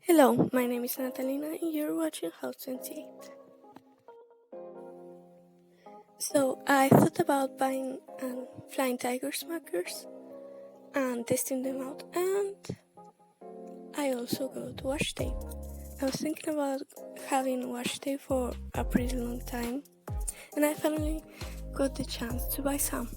Hello, my name is Nathalyna and you're watching House 28. So I thought about buying Flying Tigers markers and testing them out, and I also got washi tape. I was thinking about having washi tape for a pretty long time, and I finally got the chance to buy some.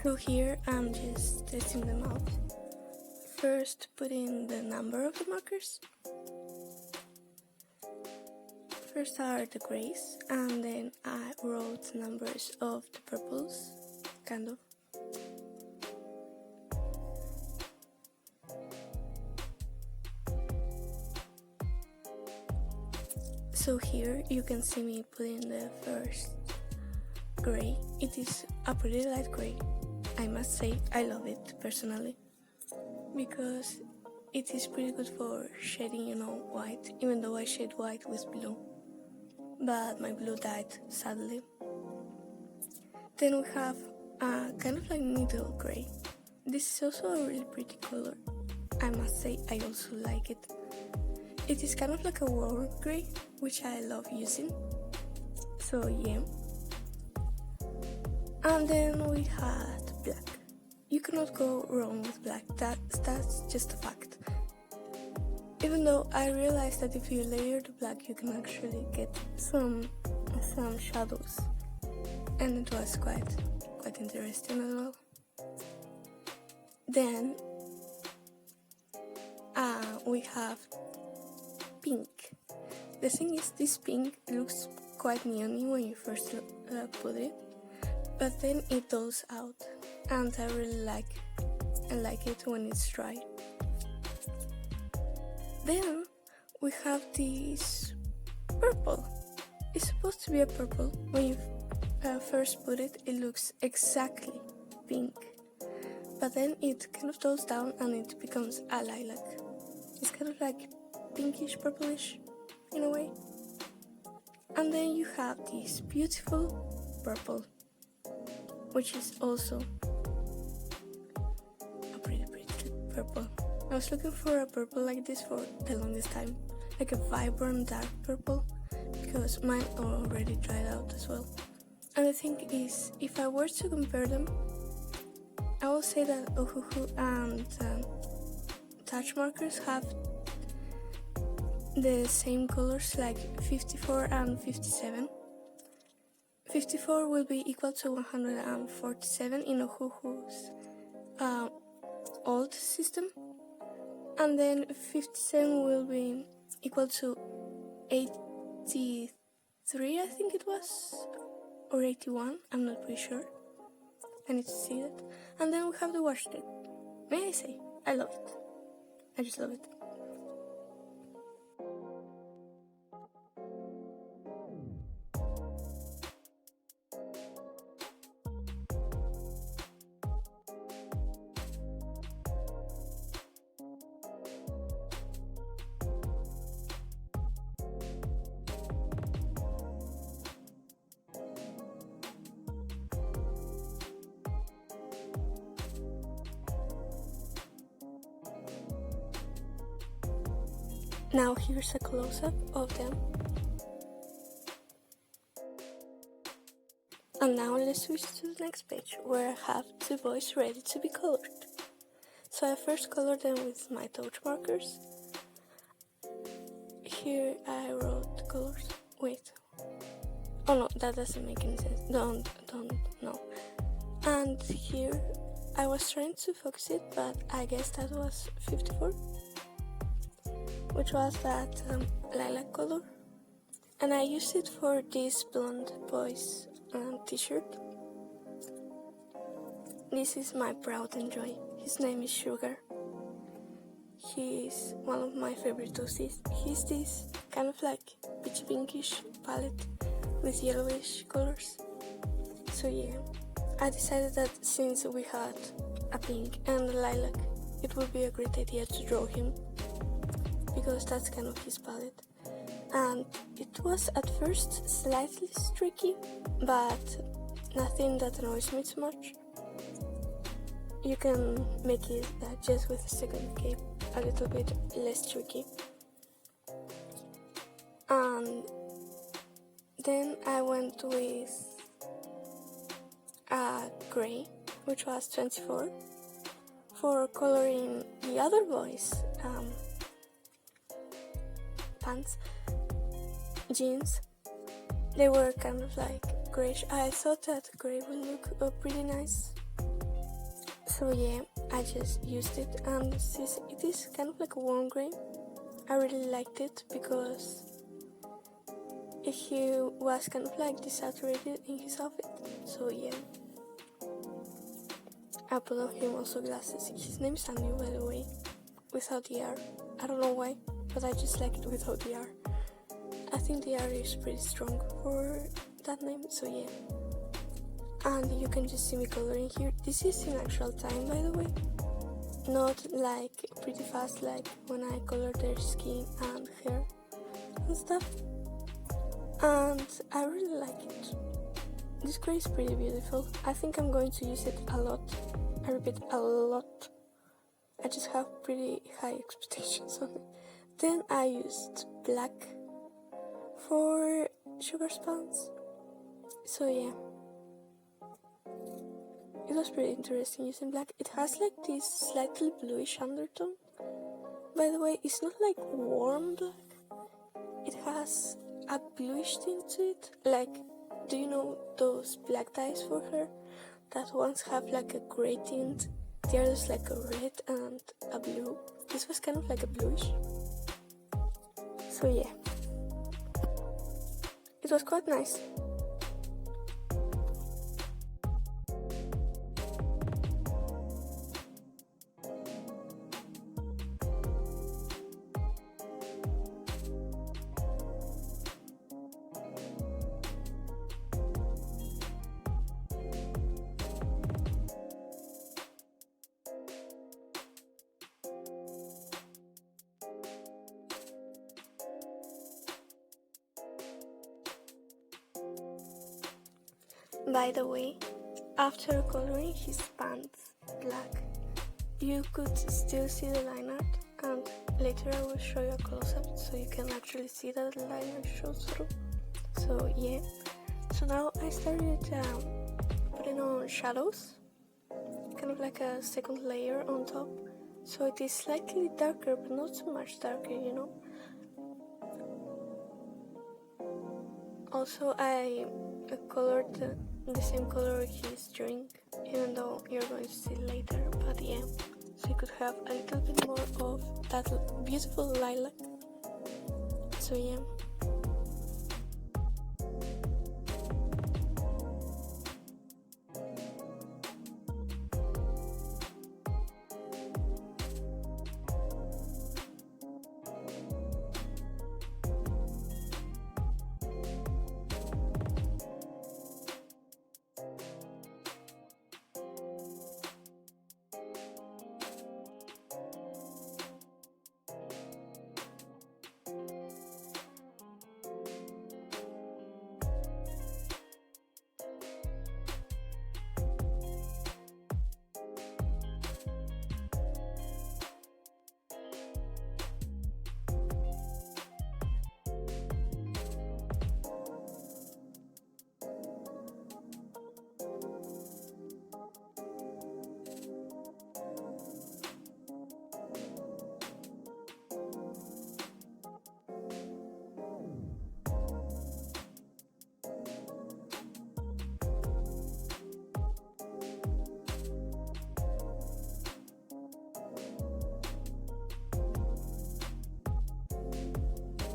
So here I'm just testing them out. First put in the number of the markers. First are the grays, and then I wrote numbers of the purples, kind of. So here you can see me putting the first gray. It is a pretty light gray. I must say I love it personally because it is pretty good for shading, white, even though I shade white with blue. But my blue died, sadly. Then we have a kind of like middle gray. This is also a really pretty color. I must say I also like it. It is kind of like a warm gray, which I love using. So yeah. And then we had black. You cannot go wrong with black, that's just a fact. Even though I realized that if you layer the black you can actually get some shadows, and it was quite interesting as well. Then we have pink. The thing is, this pink looks quite neony when you first put it, but then it dulls out, and I really like it when it's dry. Then we have this purple. It's supposed to be a purple. When you first put it, it looks exactly pink, but then it kind of dulls down and it becomes a lilac. It's kind of like pinkish purplish in a way. And then you have this beautiful purple, which is also a pretty purple. I was looking for a purple like this for the longest time, like a vibrant dark purple, because mine already dried out as well. And the thing is, if I were to compare them, I will say that Ohuhu and Touch markers have the same colors, like 54 and 57. 54 will be equal to 147 in Ohuhu's old system, and then 57 will be equal to 83, I think it was, or 81, I'm not pretty sure. I need to see it. And then we have the washi tape. May I say, I love it. I just love it. Now here's a close-up of them. And now let's switch to the next page, where I have the boys ready to be colored. So I first colored them with my touch markers. Here I wrote the colors. Wait. Oh no, that doesn't make any sense. Don't, no. And here I was trying to focus it, but I guess that was 54. Which was that lilac color, and I used it for this blonde boy's t-shirt. This is my pride and joy. His name is Sugar. He is one of my favorite toasties. He's this kind of like peachy pinkish palette with yellowish colors. So yeah, I decided that since we had a pink and a lilac it would be a great idea to draw him, because that's kind of his palette. And it was at first slightly streaky, but nothing that annoys me too much. You can make it just with a second cape a little bit less tricky. And then I went with a grey, which was 24, for coloring the other boys' pants, jeans. They were kind of like greyish. I thought that grey would look pretty nice. So yeah, I just used it, and it is kind of like a warm grey. I really liked it because he was kind of like desaturated in his outfit. So yeah, I put on him also glasses. His name is Andew, by the way, without the R. I don't know why, but I just like it without the R. I think the R is pretty strong for that name, so yeah. And you can just see me coloring here. This is in actual time, by the way, not like pretty fast like when I color their skin and hair and stuff. And I really like it. This grey is pretty beautiful. I think I'm going to use it a lot. I repeat, a lot. I just have pretty high expectations on it. Then I used black for Sugar's pants. So yeah, it was pretty interesting using black. It has like this slightly bluish undertone. By the way, it's not like warm black. It has a bluish tint to it. Like, do you know those black dyes for hair that ones have like a grey tint? The others like a red and a blue. This was kind of like a bluish. So yeah, it was quite nice. By the way, after coloring his pants black, you could still see the line art, and later I will show you a close-up so you can actually see that the line art shows through. So yeah, so now I started putting on shadows, kind of like a second layer on top, so it is slightly darker but not so much darker, you know. Also, I colored the same color his drink, even though you're going to see it later, but yeah, so you could have a little bit more of that beautiful lilac. So yeah.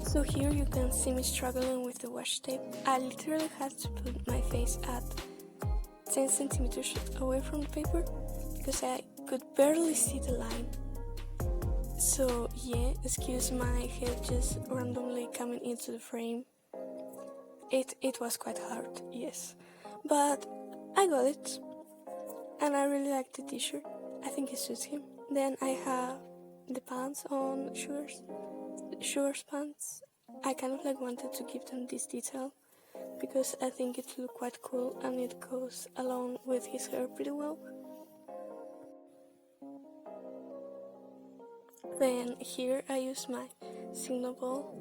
So here you can see me struggling with the washi tape. I literally had to put my face at 10 centimeters away from the paper because I could barely see the line. So yeah, excuse my head just randomly coming into the frame. It was quite hard, yes, but I got it, and I really like the t-shirt. I think it suits him. Then I have the pants on Sugar's pants. I kind of like wanted to give them this detail because I think it looked quite cool and it goes along with his hair pretty well. Then here I use my signal ball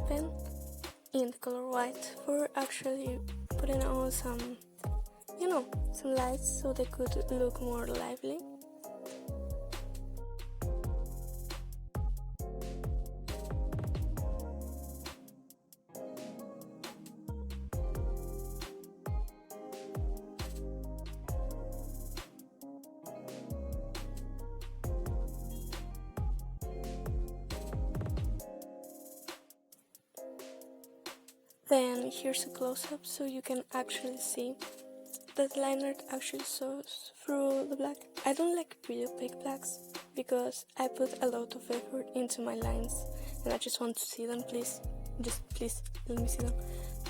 pen in the color white for actually putting on some, some lights so they could look more lively. Then here's a close-up so you can actually see that the liner actually shows through the black. I don't like really opaque blacks because I put a lot of effort into my lines and I just want to see them, please. Just please let me see them.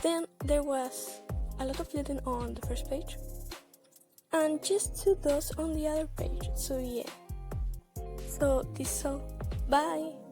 Then there was a lot of bleeding on the first page and just 2 dots on the other page, so yeah. So this is all. Bye!